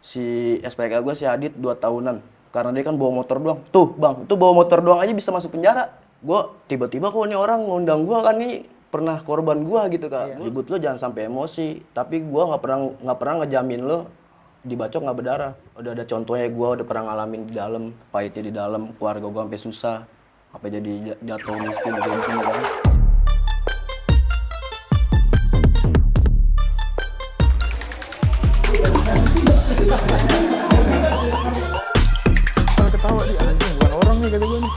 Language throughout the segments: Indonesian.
si SPK gue si Adit 2 tahunan karena dia kan bawa motor doang. Tuh bang, itu bawa motor doang aja bisa masuk penjara. Gue tiba-tiba kok ini orang ngundang gue kan nih pernah korban gue gitu kak. Ribut lo jangan sampai emosi. Tapi gue nggak pernah ngejamin lo dibacok nggak berdarah. Udah ada contohnya gue udah pernah ngalamin di dalam, pahitnya di dalam, keluarga gue sampai susah, sampai jadi jatuh miskin kayak gini kan. Ketawa di anjing, bukan orang nih kata gue nih.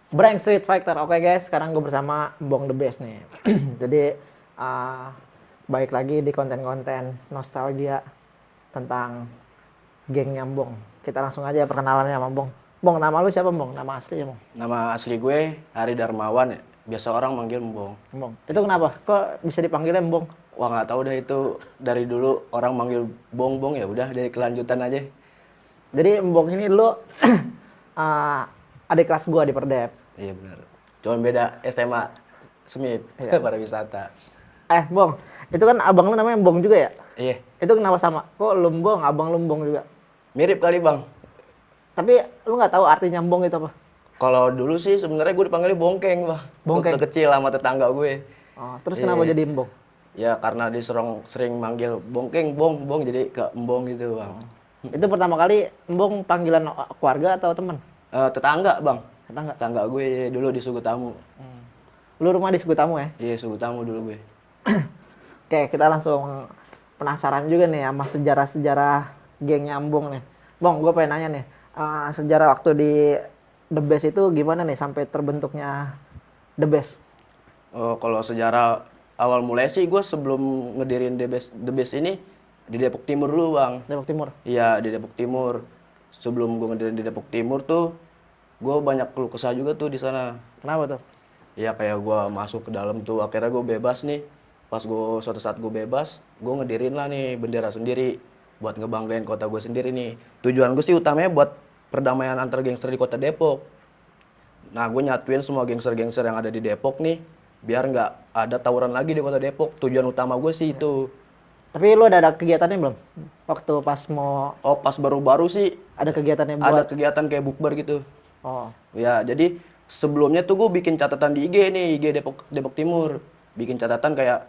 Brand Street Fighter, oke guys, sekarang gue bersama Bong The Best nih. Jadi baik lagi di konten-konten nostalgia tentang geng Nyambong. Kita langsung aja perkenalannya sama Bong. Bong, nama lu siapa Bong? Nama asli ya Bong? Nama asli gue Hari Darmawan ya. Biasa orang manggil Mbong. Bong. Itu kenapa? Kok bisa dipanggilnya Bong? Wah nggak tahu dah itu dari dulu orang manggil Bong ya udah dari kelanjutan aja. Jadi Bong ini dulu adik kelas gua di Perdep. Iya benar. Cuman beda SMA Smith pariwisata. Bong, itu kan abang lu namanya Bong juga ya? Iya. Itu kenapa sama? Kok lu Bong, abang lu Bong juga? Mirip kali bang. Tapi lu nggak tahu artinya Bong itu apa? Kalau dulu sih sebenarnya gue dipanggilnya Bongkeng bang. Bongkeng? Waktu kecil sama tetangga gue. Oh, terus kenapa jadi Bong? Ya karena sering manggil Bongkeng, Bong jadi ke Embong gitu bang. Itu pertama kali Bong panggilan keluarga atau teman? Tetangga bang. Tetangga. Tetangga gue dulu di Sugutamu. Lu rumah di Sukutamu ya? Iya Sugutamu dulu gue. Oke, kita langsung penasaran juga nih sama sejarah-sejarah geng Nyambung nih. Bong, gue pengen nanya nih, sejarah waktu di The Best itu gimana nih sampai terbentuknya The Best? Oh, kalau sejarah awal mulai sih gue sebelum ngedirin The Best ini di Depok Timur dulu bang. Depok Timur? Iya di Depok Timur. Sebelum gue ngedirin di Depok Timur tuh, gue banyak keluh kesah juga tuh di sana. Kenapa tuh? Iya kayak gue masuk ke dalam tuh, akhirnya gue bebas nih. Pas suatu saat gue bebas, gue ngedirin lah nih bendera sendiri buat ngebanggain kota gue sendiri nih. Tujuan gue sih utamanya buat perdamaian antar gangster di kota Depok. Nah gue nyatuin semua gangster-gangster yang ada di Depok nih, biar nggak ada tawuran lagi di kota Depok. Tujuan utama gue sih itu. Tapi lu ada kegiatannya belum? Waktu pas mau Oh pas baru-baru sih ada kegiatannya ada buat... kegiatan kayak bukber gitu. Oh, Ya jadi sebelumnya tuh gue bikin catatan di IG nih, IG Depok Timur. Bikin catatan kayak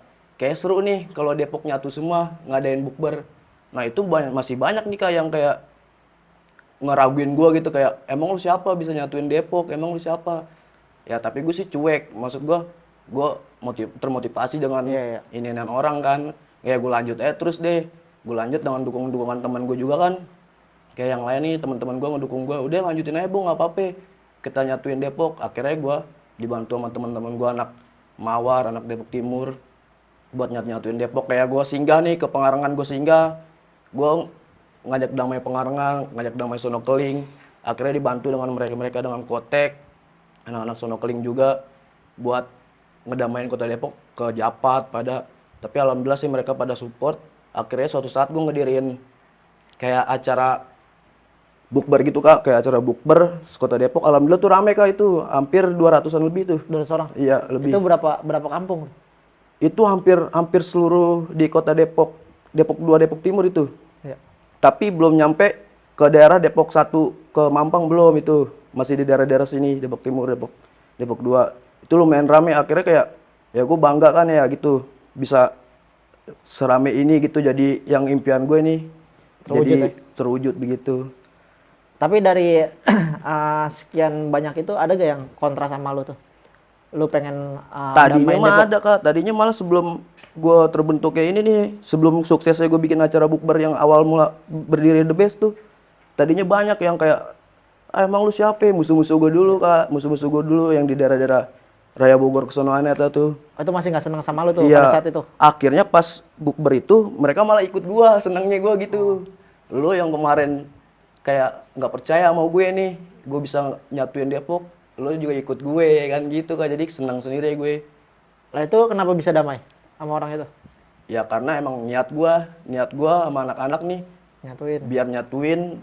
seru nih kalau Depok nyatu semua ngadain bukber. Nah itu masih banyak nih kak yang kayak ngeraguin gue gitu kayak emang lu siapa bisa nyatuin Depok, emang lu siapa? Ya tapi gue sih cuek, maksud gue termotivasi dengan inian orang kan. Ya gue lanjut terus deh, gue lanjut dengan dukungan teman gue juga kan. Kayak yang lain nih teman-teman gue ngedukung gue, udah lanjutin aja bu nggak apa-apa, kita nyatuin Depok. Akhirnya gue dibantu sama teman-teman gue anak Mawar, anak Depok Timur buat nyatuin Depok. Kayak gue singgah nih ke Pengarengan, gue ngajak damai Pengarengan, ngajak damai Sonokeling. Akhirnya dibantu dengan mereka dengan Kotek, anak-anak Sonokeling juga buat ngedamain kota Depok ke Japat pada. Tapi alhamdulillah sih mereka pada support. Akhirnya suatu saat gue ngedirin kayak acara bukber gitu kak, kayak acara bukber kota Depok. Alhamdulillah tuh rame kak, itu hampir 200-an lebih tuh. 200 orang? Iya lebih. Itu berapa kampung? Itu hampir seluruh di kota Depok, Depok 2, Depok Timur itu. Ya. Tapi belum nyampe ke daerah Depok 1 ke Mampang belum, itu masih di daerah-daerah sini Depok Timur, Depok 2. Itu lumayan rame. Akhirnya kayak ya gue bangga kan ya gitu bisa serame ini gitu, jadi yang impian gue nih terwujud begitu. Tapi dari sekian banyak itu ada gak yang kontra sama lu tuh? Lu pengen Tadinya damai mah Depok? ada kak, tadinya malah sebelum gue terbentuk kayak ini nih, sebelum suksesnya gue bikin acara bukber yang awal mula berdiri The Best tuh, tadinya banyak yang kayak emang lu siapa ya? Musuh-musuh gue dulu kak, musuh-musuh gue dulu yang di daerah-daerah Raya Bogor kesonoan tuh. Itu masih nggak seneng sama lu tuh Iya, pada saat itu? akhirnya pas bukber itu mereka malah ikut gue, senangnya gue gitu. Lu yang kemarin kayak nggak percaya sama gue nih, gue bisa nyatuin Depok, lu juga ikut gue kan gitu kak, jadi senang sendiri gue. Lah itu kenapa bisa damai sama orang itu? Ya karena emang niat gue sama anak-anak nih Nyatuin.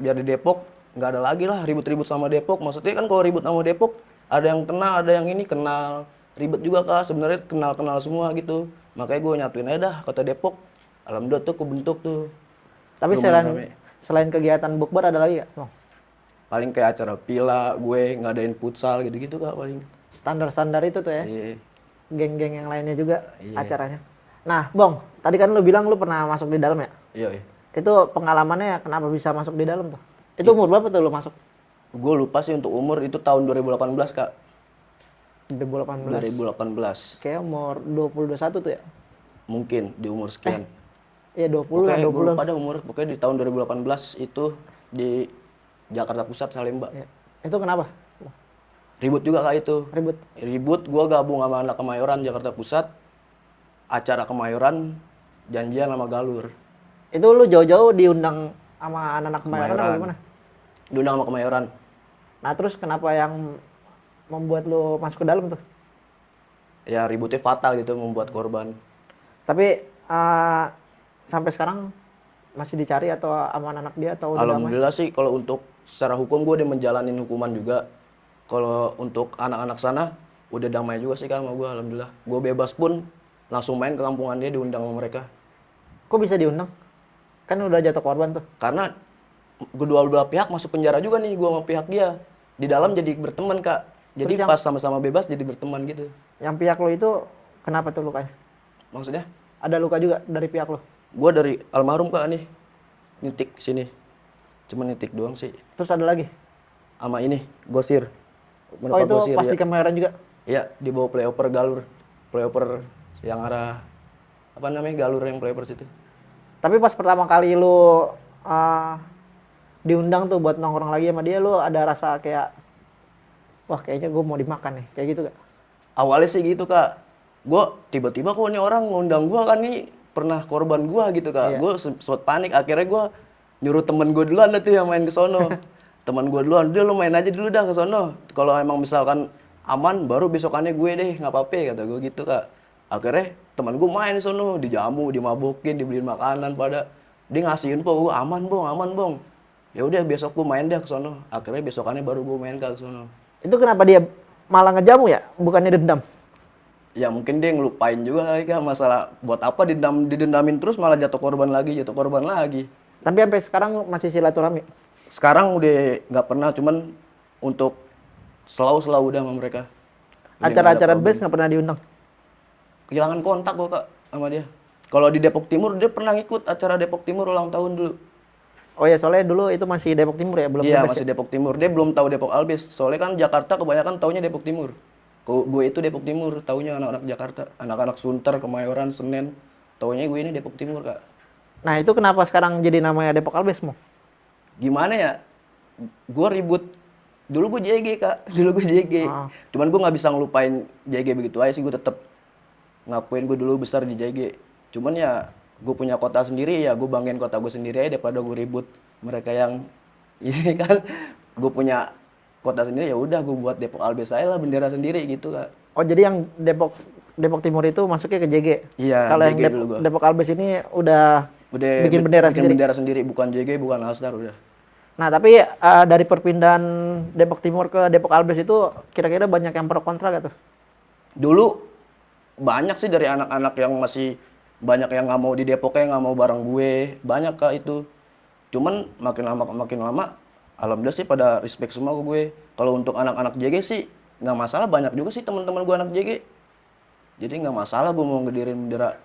biar di Depok nggak ada lagi lah ribut-ribut sama Depok. Maksudnya kan kalau ribut sama Depok ada yang kenal, ada yang ini kenal, ribet juga kak, sebenarnya kenal-kenal semua gitu. Makanya gue nyatuin aja dah kota Depok. Alhamdulillah tuh kebentuk tuh. Tapi Lumayan selain rame. selain kegiatan bukber ada lagi nggak, Bang? Paling kayak acara pila, gue ngadain futsal gitu-gitu kak paling. Standar-standar itu tuh ya, Iya, geng-geng yang lainnya juga iya, acaranya. Nah, Bang, tadi kan lu bilang lu pernah masuk di dalam ya? iya, iya. Itu pengalamannya kenapa bisa masuk di dalam tuh? Itu umur berapa tuh lu masuk? Gue lupa sih untuk umur, itu tahun 2018 kak. 2018. 2018. Kayak umur 20 21 tuh ya? Mungkin di umur sekian. Iya 20 lah, Pokoknya gue 20. lupa dah umur. Pokoknya di tahun 2018 itu di Jakarta Pusat Salemba. Ya. Itu kenapa? Ribut juga kak itu. Ribut. Ribut, gue gabung sama anak Kemayoran Jakarta Pusat. Acara Kemayoran, janjian sama Galur. Itu lu jauh-jauh diundang sama anak-anak Kemayoran apa Kemayoran. gimana? Diundang sama Kemayoran. Nah, terus kenapa yang membuat lu masuk ke dalam tuh? Ya ributnya fatal gitu, membuat korban. Tapi sampai sekarang masih dicari atau sama anak dia atau udah damai? Alhamdulillah sih kalau untuk secara hukum gue udah menjalanin hukuman juga. Kalau untuk anak-anak sana udah damai juga sih kan sama gue, alhamdulillah. Gue bebas pun langsung main ke kampungan dia, diundang sama mereka. Kok bisa diundang? Kan udah jatuh korban tuh. Karena kedua belah pihak masuk penjara juga nih, gue sama pihak dia. Di dalam jadi berteman kak. Jadi Terus pas sama-sama bebas jadi berteman gitu. Yang pihak lo itu kenapa tuh lukanya? Maksudnya? Ada luka juga dari pihak lo? Gue dari almarhum kak nih, nitik sini. Cuma nitik doang sih. Terus ada lagi? Sama ini, gosir. Oh itu Gosir, pas ya. di Kemayoran juga? Iya, di bawah playoper Galur. Playoper yang arah apa namanya? Galur yang playoper situ. Tapi pas pertama kali lu diundang tuh buat nongkrong lagi sama dia, lu ada rasa kayak wah kayaknya gue mau dimakan nih, kayak gitu gak? Awalnya sih gitu kak. Gue tiba-tiba kok nih orang ngundang gue kan nih pernah korban gue gitu kak. Iya. Gue sempat panik. Akhirnya gue nyuruh temen gue duluan dah tuh yang main ke sono. Temen gue duluan, udah lu main aja dulu dah ke sono. Kalau emang misalkan aman, baru besokannya gue deh, nggak apa-apa kata gue gitu kak. Akhirnya teman gue main di sono, dijamu, dimabukin, dibeliin makanan pada. Dia ngasih info, gue aman bong. Ya udah besok gue main dah ke sono. Akhirnya besokannya baru gue main ke sono. Itu kenapa dia malah ngejamu ya? Bukannya dendam? Ya mungkin dia ngelupain juga kali kak masalah buat apa didendamin terus malah jatuh korban lagi. Tapi sampai sekarang masih silaturahmi? Sekarang udah nggak pernah, cuman untuk selalu udah sama mereka. Udah nggak ada Acara-acara problem. base nggak pernah diundang? Kehilangan kontak kok kak sama dia. Kalau di Depok Timur dia pernah ngikut acara Depok Timur ulang tahun dulu. Oh ya soalnya dulu itu masih Depok Timur ya, belum Iya bebas masih ya? Depok Timur. Dia belum tahu Depok Albis. Soalnya kan Jakarta kebanyakan taunya Depok Timur. Gue itu Depok Timur, taunya anak-anak Jakarta, anak-anak Sunter, Kemayoran, Senen. Taunya gue ini Depok Timur kak. Nah itu kenapa sekarang jadi namanya Depok Albes mo? Gimana ya? Gue ribut. Dulu gue JG kak, Ah. Cuman gue nggak bisa ngelupain JG begitu aja sih. Gue tetap ngakuin gue dulu besar di JG. Cuman ya gue punya kota sendiri ya, gue banggain kota gue sendiri aja daripada gue ribut mereka yang ini kan. Gue punya kota sendiri ya udah gue buat Depok Albes aja lah, bendera sendiri gitu kak. Oh jadi yang Depok Timur itu masuknya ke JG? Iya, Kalau yang JG dulu gua. Depok Albes ini udah bikin bendera sendiri? bendera sendiri, bukan JG, bukan Alstar udah. Nah tapi dari perpindahan Depok Timur ke Depok Albes itu kira-kira banyak yang pro kontra gak tuh? Dulu banyak sih dari anak-anak yang masih banyak yang nggak mau di Depoknya, nggak mau bareng gue, banyak kak itu. Cuman makin lama, alhamdulillah sih pada respect semua ke gue. Kalau untuk anak-anak JG sih nggak masalah, banyak juga sih teman-teman gue anak JG. Jadi nggak masalah gue mau ngedirin bendera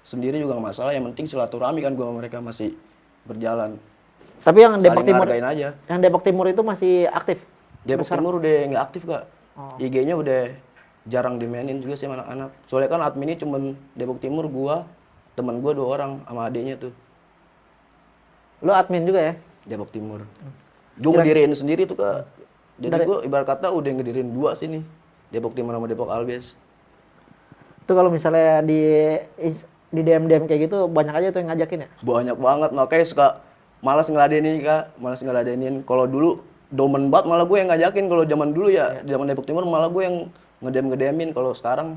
sendiri juga nggak masalah. Yang penting silaturahmi kan gue sama mereka masih berjalan. Tapi yang Depok Saling Timur, ngehargain aja. yang Depok Timur itu masih aktif? Depok Timur udah nggak aktif kak. Oh. IG-nya udah jarang dimainin juga sih sama anak-anak. Soalnya kan adminnya cuman Depok Timur, gua, teman gua 2 orang sama adiknya tuh. Lo admin juga ya? Depok Timur. Gua ngedirin sendiri tuh kak. Jadi Dari- gua ibarat kata udah ngedirin 2 sini. Depok Timur sama Depok Albes. Itu kalau misalnya di DM kayak gitu banyak aja tuh yang ngajakin ya? Banyak banget, makanya suka malas ngeladenin kak. Malas ngeladenin. Kalau dulu domen banget malah gue yang ngajakin. Kalau zaman dulu ya, zaman Depok Timur malah gue yang ngedemin. Kalau sekarang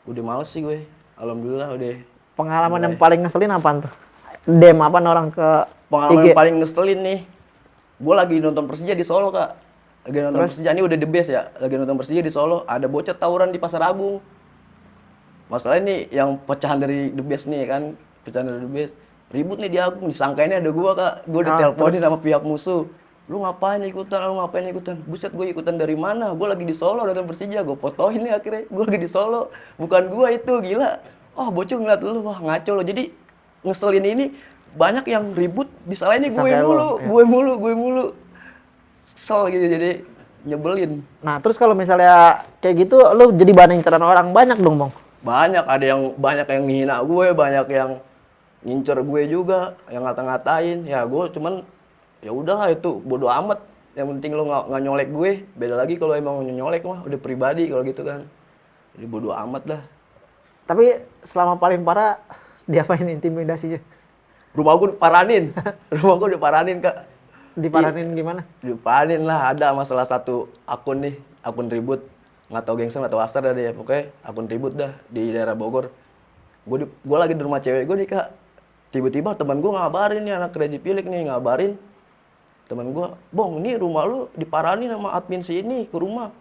udah males sih gue. Alhamdulillah udah. Pengalaman yang paling ngeselin apaan tuh? DM apaan orang ke Pengalaman IG? yang paling ngeselin nih, gue lagi nonton Persija di Solo kak. Lagi nonton Persija, ini udah the best ya. Lagi nonton Persija di Solo, ada bocah tawuran di Pasar Agung. Masalahnya nih yang pecahan dari the best nih kan, pecahan dari the best. Ribut nih di Agung, disangkainnya ada gua Kak. Gua diteleponin sama pihak musuh. Lu ngapain ikutan? Lu ngapain ikutan? Buset, gue ikutan dari mana? Gue lagi di Solo nonton Persija. Gue fotoin nih akhirnya. Gue lagi di Solo. Bukan gua itu, gila. Oh, bocah ngeliat lu, wah ngaco lo. Jadi ngeselin ini banyak yang ribut, disalahin gue Sampai mulu, lo, ya. gue mulu. Kesel gitu, jadi nyebelin. Nah, terus kalau misalnya kayak gitu, lu jadi bahan inceran orang banyak dong, Bang. Banyak, ada yang banyak yang ngehina gue, banyak yang ngincer gue juga, yang ngata-ngatain. Ya gue cuman ya udahlah itu bodo amat. Yang penting lo nggak nyolek gue. Beda lagi kalau emang nyolek mah udah pribadi kalau gitu kan. Jadi bodo amat lah. Tapi selama paling parah, diapain intimidasinya? Rumah gue diparanin. Rumah gue diparanin, Kak. Diparanin gimana? Diparanin lah, ada masalah satu akun nih, akun ribut. Nggak tahu gengser, nggak tahu astar dah dia. Pokoknya akun ribut dah di daerah Bogor. Gue lagi di rumah cewek gue nih, Kak. Tiba-tiba teman gue ngabarin nih, anak Crazy Pilik nih ngabarin. Teman gue, Bong, nih rumah lu diparanin sama admin si ini ke rumah.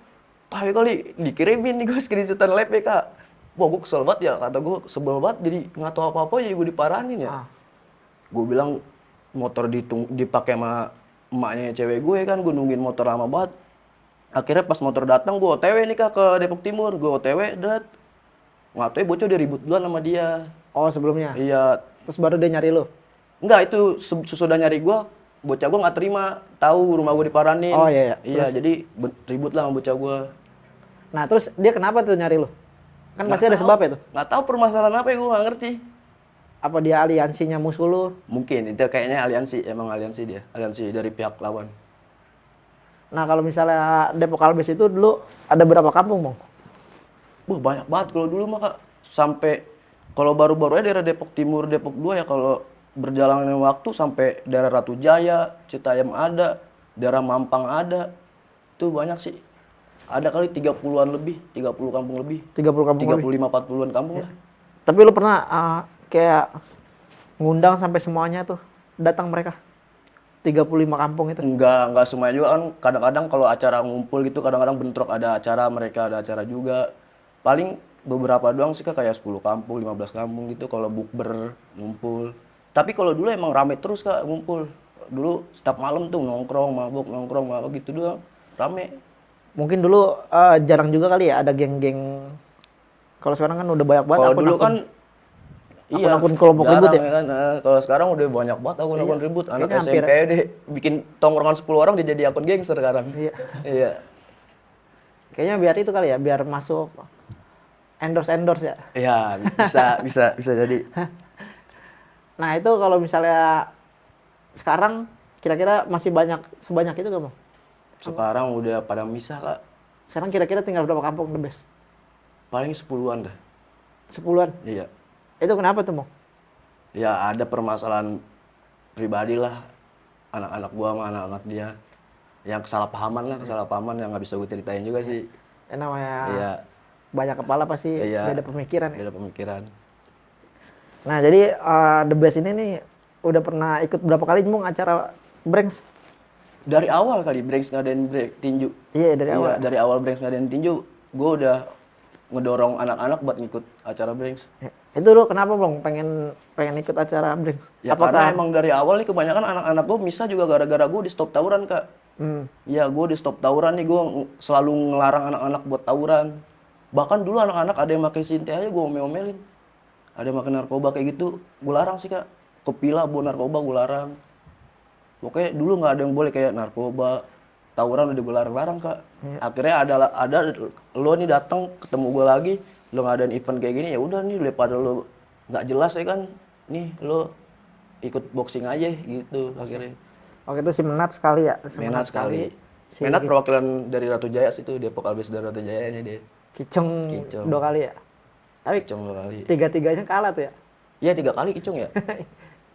Tahu kali dikirimin nih gue screenshotan live ya, Kak. Wah, gue kesel banget ya, kata gue sebel banget jadi nggak tahu apa-apa jadi gue diparanin ya. Gue bilang motor dipakai sama emaknya cewek gue kan, gue nungguin motor lama banget. Akhirnya pas motor datang gue OTW nih, Kak, ke Depok Timur. Gue OTW, nggak tahu ya bocah udah ribut duluan sama dia. Oh, sebelumnya? Iya. Terus baru dia nyari lu? Enggak, itu sesudah nyari gue, bocah gue nggak terima, tahu rumah gue diparanin. Oh iya, iya. Iya, jadi ribut lah sama bocah gue. Nah, terus dia kenapa tuh nyari lu? Kan pasti ada sebabnya tuh. Nggak tahu permasalahan apa ya, gue nggak ngerti. Apa dia aliansinya musuh lu? Mungkin, itu kayaknya aliansi, emang aliansi dia. Aliansi dari pihak lawan. Nah, kalau misalnya Depok Albes itu dulu ada berapa kampung, Bang? Wah, banyak banget kalau dulu mah, Kak. Sampai, kalau baru-baru aja daerah Depok Timur, Depok 2 ya, kalau berjalannya waktu sampai daerah Ratu Jaya, Citayam ada, daerah Mampang ada. Itu banyak sih. Ada kali 30-an lebih, 30 kampung lebih. 30 kampung lebih. 35-40-an kampung lah. Tapi lu pernah kayak ngundang sampai semuanya tuh datang mereka? 35 kampung itu? Enggak semuanya juga kan. Kadang-kadang kalau acara ngumpul gitu, kadang-kadang bentrok, ada acara, mereka ada acara juga. Paling beberapa doang sih, Kak, kayak 10 kampung, 15 kampung gitu kalau bukber ngumpul. Tapi kalau dulu emang rame terus, Kak, ngumpul. Dulu setiap malam tuh nongkrong, mabok gitu doang. Rame. Mungkin dulu jarang juga kali ya ada geng-geng. Kalau sekarang kan udah banyak banget Kalau akun-akun. dulu kan iya, akun-akun kelompok ribut ya? kan. Kalau sekarang udah banyak banget akun-akun ribut. Anak Kayaknya SMP deh bikin tongkrongan 10 orang dia jadi akun gangster sekarang. Iya. Iya. Kayaknya biar itu kali ya, biar masuk endorse ya. Iya, bisa jadi. Nah, itu kalau misalnya sekarang kira-kira masih sebanyak itu gak, Bang? Sekarang udah pada misah, Kak. Sekarang kira-kira tinggal berapa kampung the best? Paling 10-an dah. 10-an? Iya. Itu kenapa tuh, Bang? Ya ada permasalahan pribadi lah. Anak-anak gua sama anak-anak dia. Yang kesalahpahaman yang nggak bisa gue ceritain juga sih. Namanya Iya. banyak kepala pasti beda pemikiran ya. Beda pemikiran. Nah, jadi The Best ini nih udah pernah ikut berapa kali, Bang, acara Branks? Dari awal kali Branks ngadain tinju. Iya, dari awal. Dari awal Branks ngadain tinju, gue udah ngedorong anak-anak buat ngikut acara Branks. Ya. Itu lu kenapa, Bang, pengen ikut acara Branks? Ya karena emang dari awal nih kebanyakan anak-anak gue misah juga gara-gara gue di stop tawuran, Kak. Iya, gue di stop tawuran nih, gue selalu ngelarang anak-anak buat tawuran. Bahkan dulu anak-anak ada yang pakai sinte aja gue omel-omelin. Ada yang pakai narkoba kayak gitu, gue larang sih, Kak. Kepila bawa narkoba gue larang. Pokoknya dulu nggak ada yang boleh kayak narkoba, tawuran udah gue larang-larang, Kak. Ya. Akhirnya ada lo nih datang ketemu gue lagi, lo ngadain event kayak gini, ya udah nih daripada lo nggak jelas ya kan, nih lo ikut boxing aja gitu akhirnya. Oke, itu si Menat sekali ya? Menat sekali. Menat perwakilan dari Ratu Jaya sih tuh, Depok Albes dari Ratu Jayanya dia. Kicung 2 kali ya? Tapi Kicung 2 kali. 3-3-nya kalah tuh ya? Iya 3 kali Kicung ya?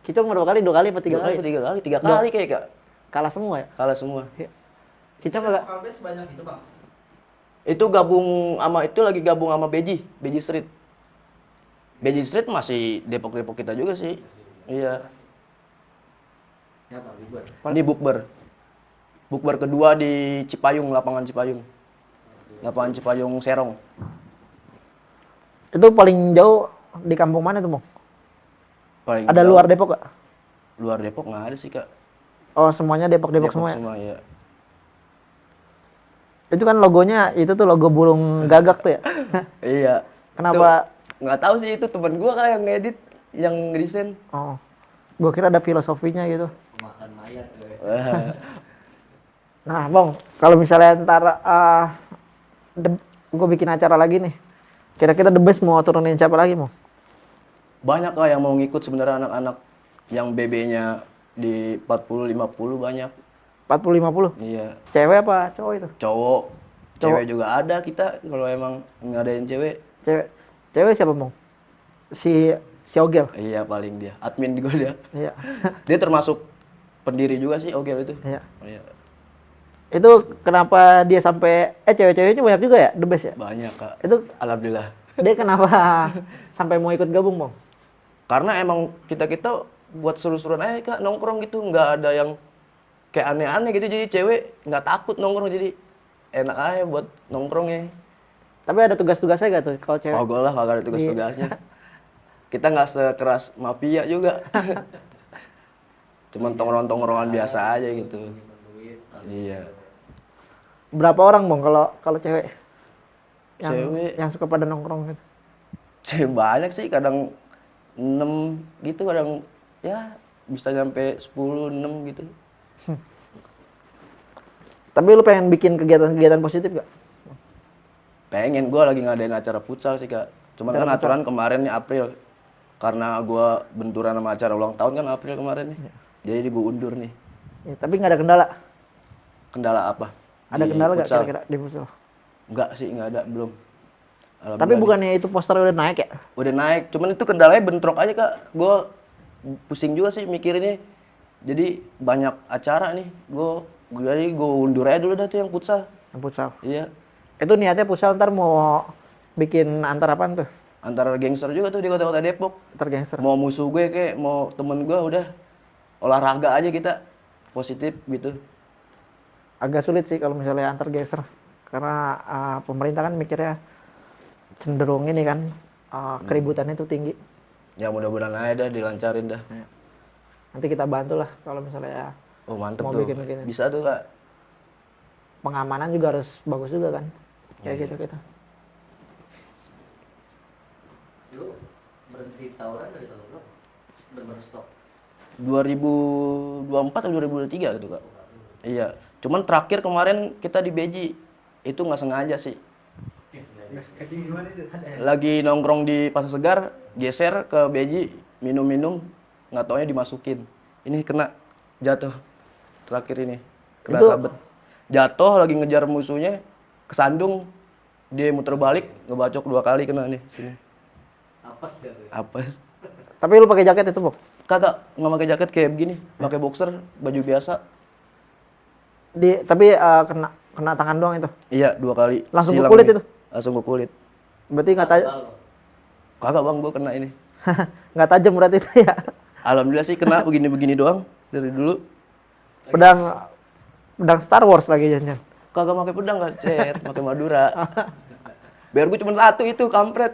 Kicung berapa kali? 2 kali apa 3 kali? 3 kali kayak, Kak. Kalah semua ya? Kalah semua. Kicung enggak? Albes banyak itu, Bang. Itu lagi gabung sama Beji Street. Beji Street masih Depok kita juga sih. Iya. Ya, Bang, bukber. Ini bukber. Bukber kedua di Cipayung, lapangan Cipayung. Lapangan Cipayung Serong. Itu paling jauh di kampung mana tuh, Bang? Paling Ada jauh. luar Depok gak? Luar Depok nggak ada sih, Kak. Oh, semuanya Depok-Depok semua ya? semua ya. Itu kan logonya, itu tuh logo burung gagak tuh ya? Iya. Kenapa? Nggak tahu sih, itu temen gua Kak yang ngedit, yang ngedesain. Oh, gue kira ada filosofinya gitu. Makan mayat gue. Nah, Bang, kalau misalnya ntar gue bikin acara lagi nih, kira-kira The Best mau turunin siapa lagi, Bang? Banyak Kak yang mau ngikut sebenarnya anak-anak yang BB-nya di 40-50 banyak. 40-50? Iya. Cewek apa cowok itu? Cowok. Cewek juga ada kita kalau emang ngadain cewek. Cewek siapa, Bang? Si Ogel? Iya paling dia. Admin juga dia. Iya. Dia termasuk pendiri juga sih Ogel itu. Iya. Iya. Itu kenapa dia sampai cewek-ceweknya banyak juga ya, The Best ya? Banyak Kak. Itu Alhamdulillah. dia kenapa sampai mau ikut gabung, Bang? Karena emang kita buat seru-seruan aja Kak, nongkrong gitu, nggak ada yang kayak aneh-aneh gitu, jadi cewek nggak takut nongkrong, jadi enak aja buat nongkrongnya. Tapi ada tugas-tugasnya gak tuh kalau cewek? Oh gue lah kagak ada tugas-tugasnya. Kita nggak sekeras mafia juga. Cuman tongkrong-tongkrongan biasa aja gitu. Iya. Berapa orang, Bang, kalau cewek? Cewek Yang suka pada nongkrong gitu. cewek banyak sih, kadang 6 gitu, kadang ya bisa sampai 10, 6 gitu. Tapi lu pengen bikin kegiatan-kegiatan positif gak? Pengen, gue lagi ngadain acara futsal sih Kak. Cuman kan aturan kemarin nih April. Karena gue benturan sama acara ulang tahun kan April kemarin nih. Jadi gue undur nih. Ya, tapi nggak ada kendala. Kendala apa? Ada Di kendala nggak futsal? kira-kira di futsal? Enggak sih, enggak ada, belum. Tapi Alhamdulillah bukannya itu poster udah naik ya? udah naik, cuman itu kendalanya bentrok aja Kak. Gue pusing juga sih mikirinnya. Jadi banyak acara nih. Jadi gue undur aja dulu dah tuh yang futsal. Yang futsal. Iya. Itu niatnya futsal ntar mau bikin antar apaan tuh? Antara gangster juga tuh di kota-kota Depok. Antar gangster. Mau musuh gue kayak mau temen gue, udah olahraga aja kita positif gitu. Agak sulit sih kalau misalnya antar gangster. Karena pemerintah kan mikirnya cenderung ini kan keributannya itu tinggi. Ya mudah-mudahan aja dah dilancarin dah. Nanti kita bantu lah kalau misalnya Oh mantep mau tuh. bikin-bikin. Bisa tuh Kak. Pengamanan juga harus bagus juga kan. Kayak gitu. Lu berhenti tawuran dari tahun berapa? Bener-bener stop. 2024 atau 2023 gitu Kak. Iya. Cuman terakhir kemarin kita di Beji. Itu nggak sengaja sih. Lagi nongkrong di Pasar Segar, geser ke Beji, minum-minum, nggak taunya dimasukin. Ini kena, jatuh. Terakhir ini, kena Itu- sabet. Jatuh lagi ngejar musuhnya, kesandung, dia muter balik, ngebacok 2 kali kena nih sini. Apes ya tuh. Apes. Tapi lu pakai jaket itu, Bok? Kagak, nggak pakai jaket kayak begini, pakai boxer, baju biasa. Tapi kena tangan doang itu. Iya, 2 kali. Langsung ke Silang kulit nih. itu? Langsung ke kulit. Berarti nggak tajam. Kagak bang, gua kena ini. Nggak tajam berarti itu ya. Alhamdulillah sih kena begini-begini doang dari dulu. Pedang Star Wars lagi jangan. Kagak pakai pedang, nggak cet, pakai Madura. Biar gue cuma 1 itu, kampret.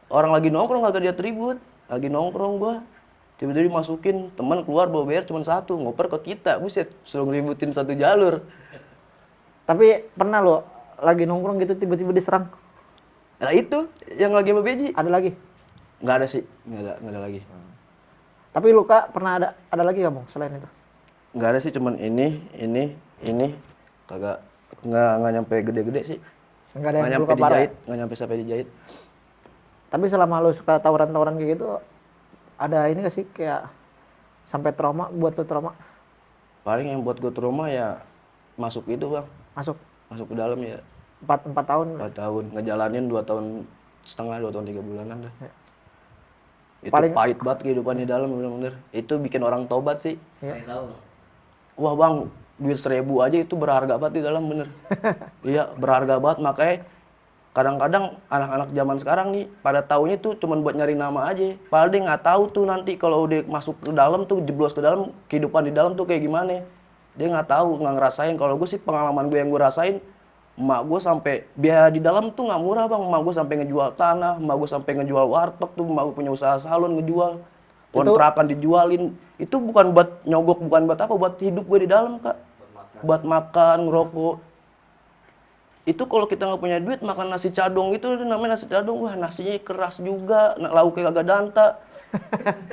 Orang lagi nongkrong kagak dia ribut. Lagi nongkrong gua, tiba-tiba dimasukin, teman keluar bawa BR cuma 1, ngoper ke kita, buset, suruh ngeributin 1 jalur. Tapi pernah lo lagi nongkrong gitu tiba-tiba diserang? Nah itu, yang lagi sama Beji. Ada lagi? Nggak ada sih, nggak ada lagi. Tapi luka pernah ada lagi nggak, Bang, selain itu? Nggak ada sih, cuman ini, kagak, nggak nyampe gede-gede sih. Nggak ada Nggak yang nyampe luka parah ya? dijahit, nggak nyampe sampai dijahit. Tapi selama lo suka tawuran-tawuran kayak gitu, ada ini nggak sih kayak sampai trauma, buat lo trauma? Paling yang buat gue trauma ya masuk itu bang, Masuk masuk ke dalam ya 4 tahun. 4 tahun, ngejalanin 2 tahun setengah, 2 tahun 3 bulanan dah. Itu Paling- pahit banget kehidupan di dalam bener-bener. Itu bikin orang tobat sih. Iya. Saya tahu. Wah bang, duit 1.000 aja itu berharga banget di dalam bener. Iya berharga banget, makanya kadang-kadang anak-anak zaman sekarang nih pada taunya tuh cuman buat nyari nama aja. Padahal dia nggak tahu tuh nanti kalau udah masuk ke dalam tuh, jeblos ke dalam, kehidupan di dalam tuh kayak gimana. Dia nggak tahu, nggak ngerasain. Kalau gue sih pengalaman gue yang gue rasain, emak gue sampai biaya di dalam tuh nggak murah bang. Emak gue sampai ngejual tanah, emak gue sampai ngejual warteg tuh, emak gue punya usaha salon ngejual, kontrakan dijualin. Itu bukan buat nyogok, bukan buat apa, buat hidup gue di dalam kak, buat makan, ngerokok. Itu kalau kita nggak punya duit makan nasi cadong itu namanya nasi cadong, wah nasinya keras juga, lauknya kagak danta,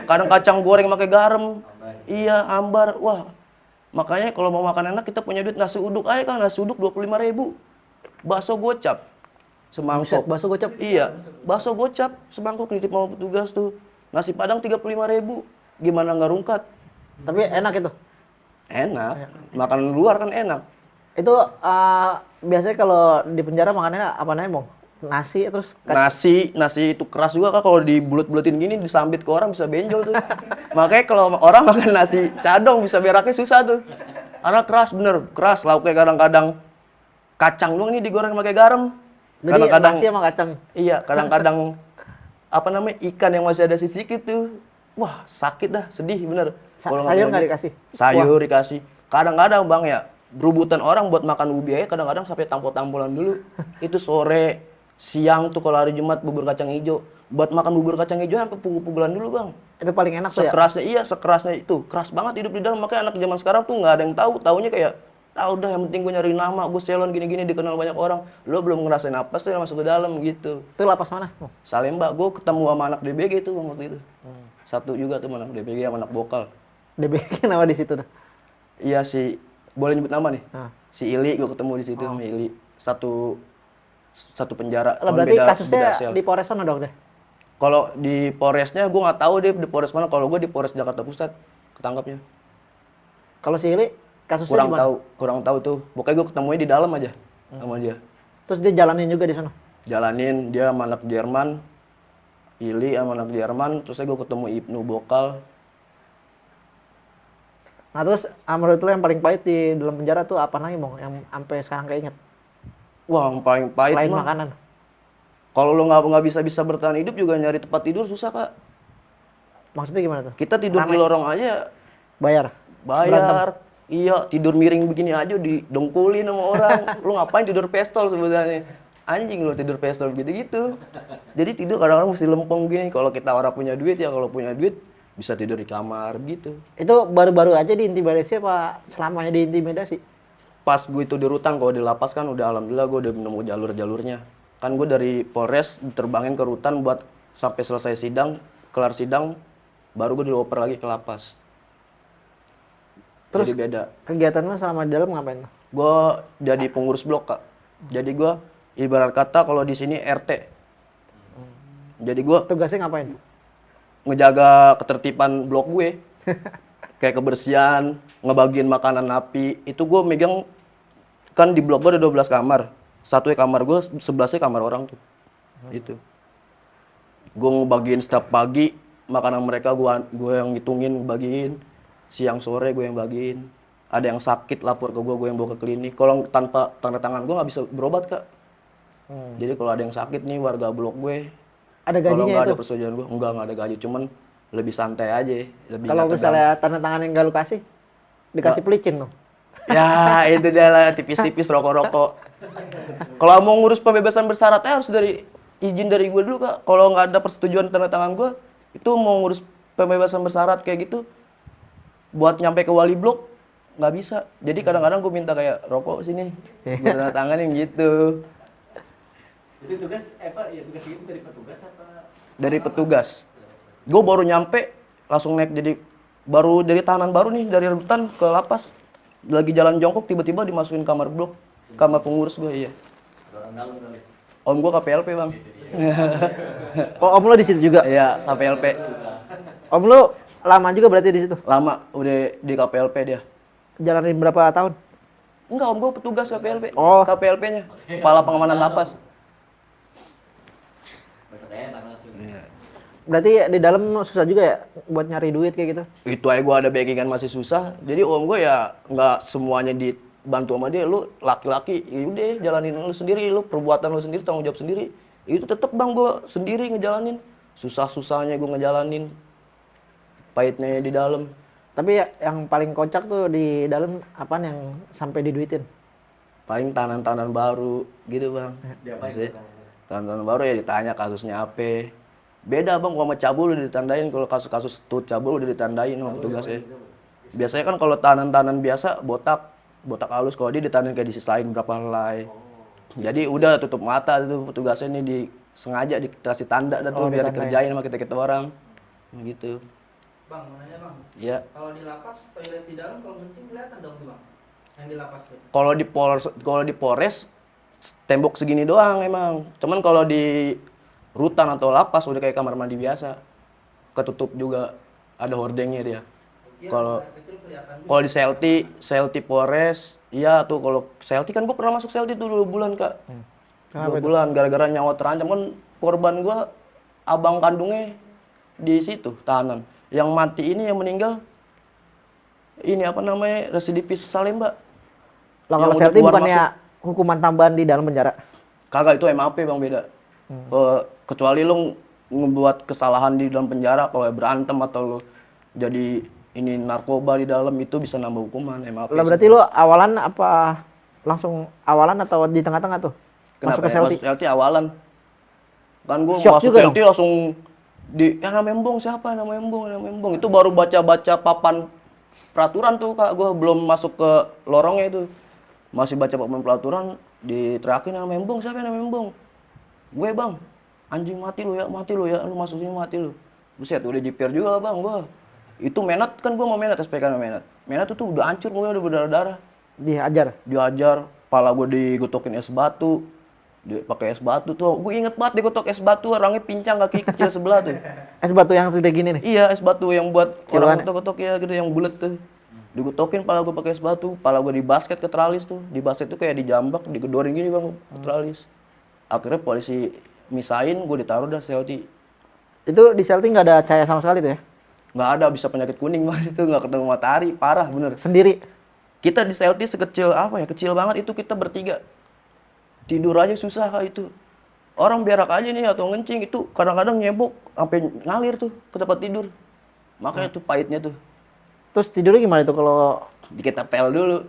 kadang kacang goreng pakai garam, iya ambar, wah. Makanya kalau mau makan enak kita punya duit nasi uduk aja kan, nasi uduk 25.000, bakso gocap semangkok, Bakso gocap. iya bakso gocap semangkok nitip sama petugas tuh, nasi padang 35.000, gimana nggak rungkat? Tapi enak itu. Enak, makanan luar kan enak. Itu biasanya kalau di penjara makannya apa namanya, Bang? Nasi terus Nasi itu keras juga kak, kalau dibulet-buletin gini disambit ke orang bisa benjol tuh. Makanya kalau orang makan nasi cadong bisa beraknya susah tuh. Karena keras bener, keras. Lauknya kadang-kadang kacang doang nih digoreng pakai garam. jadi Kadang-kadang nasi sama kacang. iya, kadang-kadang apa namanya ikan yang masih ada sisik itu. Wah sakit dah, sedih bener. Kalau Sayur punya nggak duit. dikasih? Sayur dikasih. Kadang-kadang bang ya, berebutan orang buat makan ubi aja kadang-kadang sampai tampol-tampolan dulu. Itu sore, siang tuh kalau hari Jumat bubur kacang hijau. Buat makan bubur kacang hijau sampai pukul-pukulan dulu bang. Itu paling enak tuh ya. Sekerasnya iya, sekerasnya itu. Keras banget hidup di dalam. Makanya anak zaman sekarang tuh nggak ada yang tahu. Taunya kayak, udah yang penting gue nyari nama, gue selon gini-gini dikenal banyak orang. Lo belum ngerasain apa sih masuk ke dalam gitu. Itu lapas mana? Oh. Salemba, gue ketemu sama anak DBG tuh bang waktu itu. Satu juga tuh anak DBG sama anak Bokal. DBG nama di situ tuh. Iya si, boleh nyebut nama nih? Nah. Si Ili, gue ketemu di situ sama Ili. Satu penjara. Lah cuman berarti beda kasusnya sel. di Polres sana dong deh. Kalau di Polresnya gue nggak tahu deh di Polres mana. Kalau gue di Polres Jakarta Pusat ketangkapnya. Kalau si Ili kasusnya di mana? Kurang tahu tuh. Pokoknya gue ketemunya di dalam aja sama dia. Terus dia jalanin juga di sana. Jalanin dia sama anak Jerman, Ili sama anak Jerman. Terus gue ketemu Ibnu Bokal. Nah terus menurut lo yang paling pahit di dalam penjara tuh apa lagi, Bang? Yang sampai sekarang keinget Wah yang paling pahit selain mah. makanan. Kalau lo nggak bisa bertahan hidup juga nyari tempat tidur susah kak. Maksudnya gimana tuh? Kita tidur di lorong aja Bayar. bayar. Iya, tidur miring begini aja didongkulin sama orang. Lu ngapain tidur pestol sebenarnya? Anjing lu tidur pestol gitu-gitu. Jadi tidur kadang-kadang mesti lempeng gini. Kalau kita orang punya duit ya, kalau punya duit bisa tidur di kamar gitu. Itu baru-baru aja diintimidasi apa selamanya diintimidasi? Pas gue itu di rutan, kalau di lapas kan udah alhamdulillah gue udah nemu jalur-jalurnya. Kan gue dari Polres diterbangin ke rutan buat sampai selesai sidang, kelar sidang, baru gue dioper lagi ke lapas. Terus jadi beda. kegiatan lo selama di dalam ngapain? Gue jadi pengurus blok kak. Jadi gue ibarat kata kalau di sini RT. Jadi gue Tugasnya ngapain? ngejaga ketertiban blok gue. Kayak kebersihan, ngebagiin makanan napi. Itu gue megang, kan di blok gue ada 12 kamar. Satunya kamar gue, 11-nya kamar orang tuh. Itu. Gue ngebagiin setiap pagi, makanan mereka gue yang ngitungin, bagiin. Siang sore gue yang bagiin. Ada yang sakit lapor ke gue yang bawa ke klinik. Kalau tanpa tanda tangan gue nggak bisa berobat kak. Jadi kalau ada yang sakit nih warga blok gue, Ada kalau gajinya nggak ada itu? persetujuan gue, nggak ada gaji, cuman lebih santai aja, lebih Kalau nggak misalnya tanda tangan yang gak lu kasih, dikasih pelicin lo. ya itu dia lah, tipis-tipis rokok-rokok. Kalau mau ngurus pembebasan bersyaratnya harus dari izin dari gue dulu kak. Kalau nggak ada persetujuan tanda tangan gue, itu mau ngurus pembebasan bersyarat kayak gitu, buat nyampe ke wali blok nggak bisa. Jadi kadang-kadang gue minta kayak rokok sini, gue tanda tanganin gitu. Itu tugas apa? Ya tugas itu dari petugas apa? Dari petugas. Gue baru nyampe langsung naik jadi baru dari tahanan baru nih dari rutan ke lapas. Lagi jalan jongkok tiba-tiba dimasukin kamar blok, kamar pengurus gue iya. Orang dalam kali. Om gue KPLP bang. Oh, om lo di situ juga? Iya KPLP. Om lo lama juga berarti di situ? Lama udah di KPLP dia. Jalanin berapa tahun? Enggak om gue petugas KPLP. Oh. KPLP-nya. Kepala Pengamanan Lapas. Enak langsung. Berarti di dalam susah juga ya buat nyari duit kayak gitu? Itu aja gue ada backingan masih susah. Jadi om gue ya nggak semuanya dibantu sama dia. Lu laki-laki, yaudah jalanin lu sendiri. Lu perbuatan lu sendiri, tanggung jawab sendiri. Itu tetep bang gue sendiri ngejalanin. Susah-susahnya gue ngejalanin. Pahitnya di dalam. Tapi yang paling kocak tuh di dalam apaan yang sampai diduitin? Paling tahanan-tahanan baru gitu bang. Diapain Maksudnya, tuh? tahanan baru ya ditanya kasusnya apa. Beda bang, kalau sama cabul udah ditandain. Kalau kasus-kasus tuh cabul udah ditandain sama petugasnya. Biasanya kan kalau tahanan-tahanan biasa botak halus, kalau dia ditahanin kayak disisain berapa helai. Jadi udah tutup mata tuh petugasnya ini sengaja dikasih tanda dah tuh biar ditandain. dikerjain sama kita orang. Gitu. Bang, mau nanya bang, Iya. kalau di lapas toilet di dalam kalau kencing kelihatan dong tuh bang, yang di lapas tuh. Kalau di Polres tembok segini doang emang. Cuman kalau di rutan atau lapas udah kayak kamar mandi biasa. Ketutup juga, ada hordengnya dia. Iya, Kalau air kecil kelihatan juga. kalau di Selti Polres, iya tuh kalau Selti kan gue pernah masuk Selti tuh 2 bulan kak. Kenapa 2 bulan gara-gara nyawa terancam kan korban gue abang kandungnya di situ tahanan. Yang mati ini yang meninggal ini apa namanya residivis Salemba. Lah Yang kalau udah Selti keluar bukannya hukuman tambahan di dalam penjara? Kagak itu MAP bang beda. Kecuali lu ngebuat kesalahan di dalam penjara kalau berantem atau lu jadi ini narkoba di dalam itu bisa nambah hukuman MAP. Lah berarti lu awalan apa langsung awalan atau di tengah-tengah tuh? Kenapa Masuk ke ya? Selti? Masuk Selti awalan. Kan gua Shock masuk juga Selti langsung namanya Embong siapa? Namanya Embong. Itu baru baca-baca papan peraturan tuh Kak. Gua belum masuk ke lorongnya itu. Masih baca papan peraturan diteriakin namanya Embong siapa namanya Embong? Gue bang, anjing mati lu ya, lu masuk sini mati lu. Buset, udah jiper juga bang gua. Itu Menat kan gua mau Menat SPK sama Menat. Menat itu udah hancur gua udah berdarah-darah. Dihajar. Diajar, pala gua digotokin es batu. Dia pakai es batu tuh. Gue inget banget digotok es batu, orangnya pincang kaki kecil sebelah tuh. Es batu yang sudah gini nih. Iya, es batu yang buat Kiloan. orang gotok-gotok ya gitu yang bulat tuh. Digotokin pala gua pakai es batu, pala gua di basket ke tralis tuh. Di basket tuh kayak dijambak, digedorin gini bang ke tralis. Akhirnya polisi misain, gue ditaruh dah Selti. Itu di Selti nggak ada cahaya sama sekali tuh ya? Nggak ada, bisa penyakit kuning mas itu, nggak ketemu matahari, parah bener. Sendiri. Kita di Selti sekecil apa ya, kecil banget itu kita bertiga. Tidur aja susah kak itu. Orang berak aja nih atau ngencing itu kadang-kadang nyebok sampai ngalir tuh ke tempat tidur. Makanya tuh pahitnya tuh. Terus tidurnya gimana tuh kalau Kita pel dulu.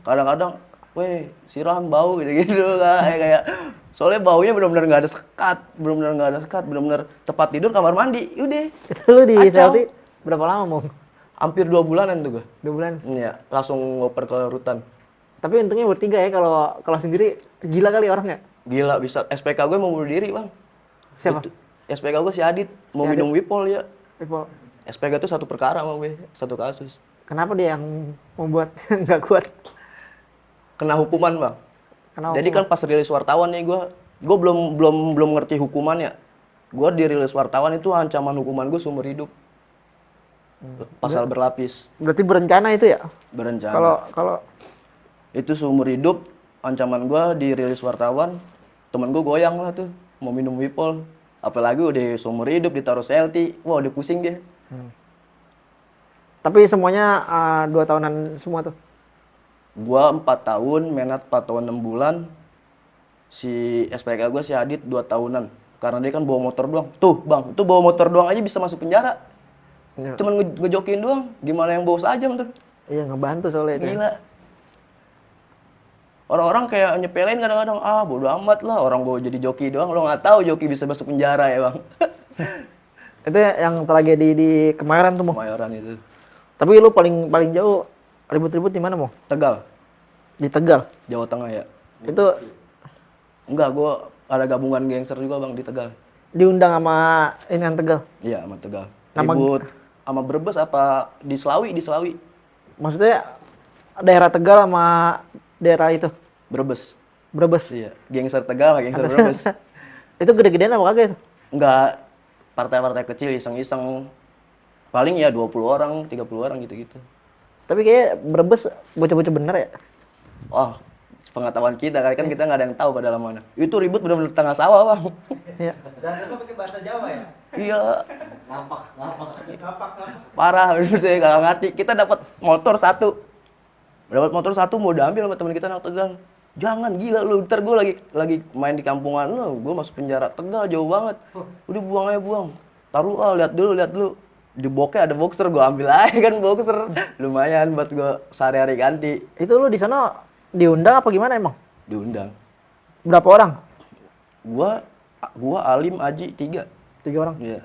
Kadang-kadang, weh siram bau gitu-gitu kayak soalnya baunya benar-benar nggak ada sekat, benar-benar tempat tidur kamar mandi, udah. itu lu di Kacau. Selti berapa lama mau? Hampir 2 bulanan tuh gue. 2 bulan. Iya, langsung ngoper ke rutan. Tapi untungnya bertiga ya, kalau sendiri gila kali orangnya. Gila bisa SPK gue mau bunuh diri, Bang. Siapa? Itu, SPK gue si Adit mau Si Adit. minum Wipol ya. People. SPK itu satu perkara sama gue, satu kasus. Kenapa dia yang membuat nggak kuat? Kena hukuman, Bang. Kenapa? Jadi kan pas rilis wartawan nih gue belum ngerti hukumannya. Gue dirilis wartawan itu ancaman hukuman gue seumur hidup. Pasal berlapis, Berarti berencana itu ya? berencana. Kalau Itu seumur hidup ancaman gue dirilis wartawan, temen gue goyang lah tuh mau minum Wipol. Apalagi udah seumur hidup ditaruh Selti, wah udah pusing dia. tapi semuanya 2 tahunan semua tuh. Gua 4 tahun, Menat 4 tahun 6 bulan. Si SPK gua si Adit 2 tahunan. Karena dia kan bawa motor doang. Tuh, Bang, itu bawa motor doang aja bisa masuk penjara. Iya. Cuman ngejokin doang. Gimana yang bawa sajam tuh? Iya, ngebantu soalnya itu. Gila. Orang-orang kayak nyepelin kadang-kadang, bodo amat lah, orang gua jadi joki doang, lo nggak tahu joki bisa masuk penjara ya, Bang. Itu yang tragedi di Kemayoran tuh, Mo. Kemayoran itu. Tapi lu paling jauh ribut-ribut di mana, Mo? Tegal, Di Tegal. Jawa Tengah ya. Itu Enggak, gua ada gabungan gangster juga, Bang, di Tegal. diundang sama ini yang Tegal. Iya, sama Tegal. Nama- Ribut sama Brebes apa di Selawi, di Selawi. Maksudnya daerah Tegal sama daerah itu Brebes. Brebes. Iya, gangster Tegal, gangster Brebes. Itu gede-gedean apa kagak itu? Enggak, partai-partai kecil iseng-iseng. Paling ya 20 orang, 30 orang gitu-gitu. Tapi kayak Brebes bocah-bocah bener ya. Wah, pengetahuan kita, kan kita nggak ada yang tahu pada dalam mana. Itu ribut benar-benar di tengah sawah, Bang. Iya. Dan itu pakai bahasa Jawa ya? Iya, Ngapak. Ngapak. parah bener deh, gak ngerti. Kita dapat motor satu. Dapat motor satu mau diambil sama teman kita anak Tegal. Jangan gila lu, ntar gue lagi main di kampungan lu, gue masuk penjara Tegal jauh banget. Udah buang aja buang. Taruh lihat dulu. di bokeh ada boxer, gue ambil aja kan boxer. Lumayan buat gue sehari-hari ganti. Itu lu di sana diundang apa gimana emang? Diundang. Berapa orang? Gua Alim, Aji, 3. 3 orang. Iya.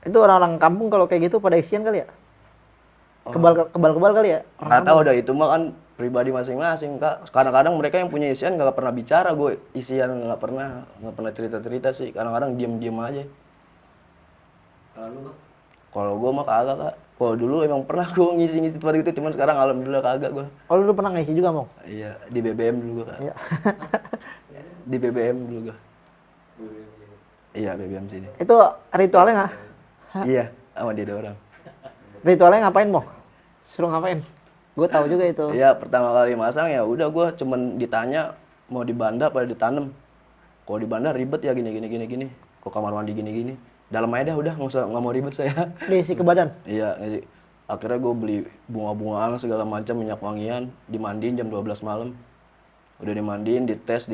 Itu orang-orang kampung kalau kayak gitu pada isian kali ya? Kebal kali ya? Nggak tahu dah, itu mah kan pribadi masing-masing, Kak. Kadang-kadang mereka yang punya isian nggak pernah bicara, gue isian nggak pernah cerita-cerita sih. Kadang-kadang diem-diem aja. Kalau lu Bang? Kalau gue mah kagak, Kak. Kalau dulu emang pernah gue ngisi-ngisi tempat gitu, cuman sekarang alhamdulillah kagak gue. Oh lu pernah ngisi juga, Mong? Iya, di BBM dulu gue, Kak. Iya. Di BBM dulu gue. Iya, BBM sini. Itu ritualnya nggak? Iya, sama dia ada orang. Ritualnya ngapain, Mong? Suruh ngapain? Gue tahu juga itu. Iya, pertama kali masang ya udah gue cuman ditanya mau di banda apa ditanam. Kalau di banda ribet ya gini. Kok kamar mandi gini. Dalam aja dah udah nggak mau ribet saya. Diisi ke badan? Iya, ngisi. Akhirnya gue beli bunga-bungaan segala macam, minyak wangian, dimandiin jam 12 malam. Udah dimandiin, dites,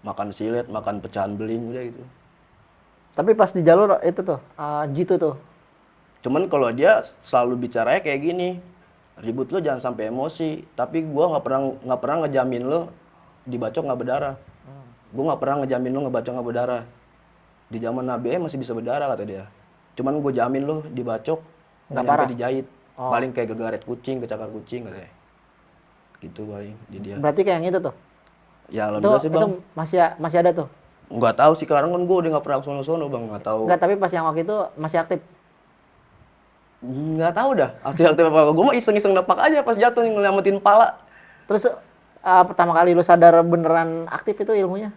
makan silet, makan pecahan beling udah gitu. Tapi pas di jalur itu tuh, jitu tuh. Cuman kalau dia selalu bicaranya kayak gini, ribut lo jangan sampai emosi. Tapi gua nggak pernah ngejamin lo dibacok nggak berdarah. Gua nggak pernah ngejamin lo ngebacok nggak berdarah. Di zaman Nabi masih bisa berdarah kata dia. Cuman gue jamin lo dibacok Nggak nggak parah? sampai dijahit. Oh. Paling kayak gegaret kucing, kecakar kucing katanya. Gitu paling di dia. Berarti kayak yang itu tuh. Ya Itu, alhamdulillah sih itu bang. masih ada tuh. Nggak tahu sih sekarang kan gue udah nggak pernah ke sono-sono bang, nggak tahu. Enggak, tapi pas yang waktu itu masih aktif. Nggak tahu dah. Aktif apa? Gue mah iseng-iseng nepak aja pas jatuh nih ngelamatin pala. Terus pertama kali lu sadar beneran aktif itu ilmunya?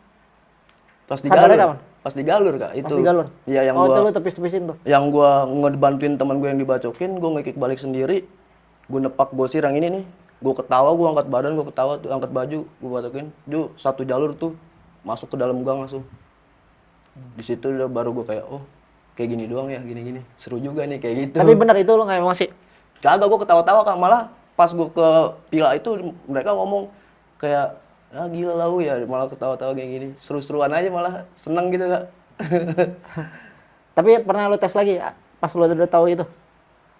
Pas di Sadarnya galur. kapan? Pas di galur kak. Pas di galur? Iya yang Oh, itu gua lu tepis-tepisin tuh. yang gua ngebantuin teman gue yang dibacokin, gue ngekik balik sendiri. Gue nepak gosir yang ini nih. Gue ketawa, gue angkat badan, gue ketawa tuh, angkat baju, gue bacokin. Ju, satu jalur tuh masuk ke dalam gang langsung. Di situ udah baru gue kayak, oh kayak gini doang ya, gini-gini. Seru juga nih kayak gitu. Tapi bener itu lu nggak emosi? Kagak, gue ketawa-tawa kak. Malah pas gue ke pila itu mereka ngomong kayak, ah gila lau ya, malah ketawa-tawa kayak gini. Seru-seruan aja malah, seneng gitu kak. Tapi pernah lu tes lagi pas lu udah tahu itu?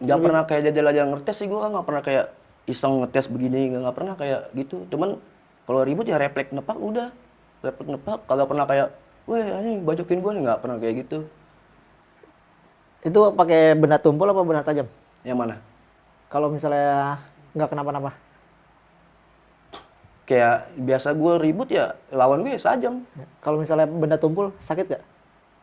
Nggak pernah kayak jajal-jajal ngetes sih, gue kan nggak pernah kayak iseng ngetes begini, nggak pernah kayak gitu. Cuman kalau ribut ya refleks nepak udah, refleks nepak. Kagak pernah kayak, weh ini bajokin gue nih, nggak pernah kayak gitu. Itu pakai benda tumpul apa benda tajam? Yang mana? Kalau misalnya nggak kenapa-napa? Kayak biasa gue ribut ya lawan gue ya sajam. Ya. Kalau misalnya benda tumpul sakit gak?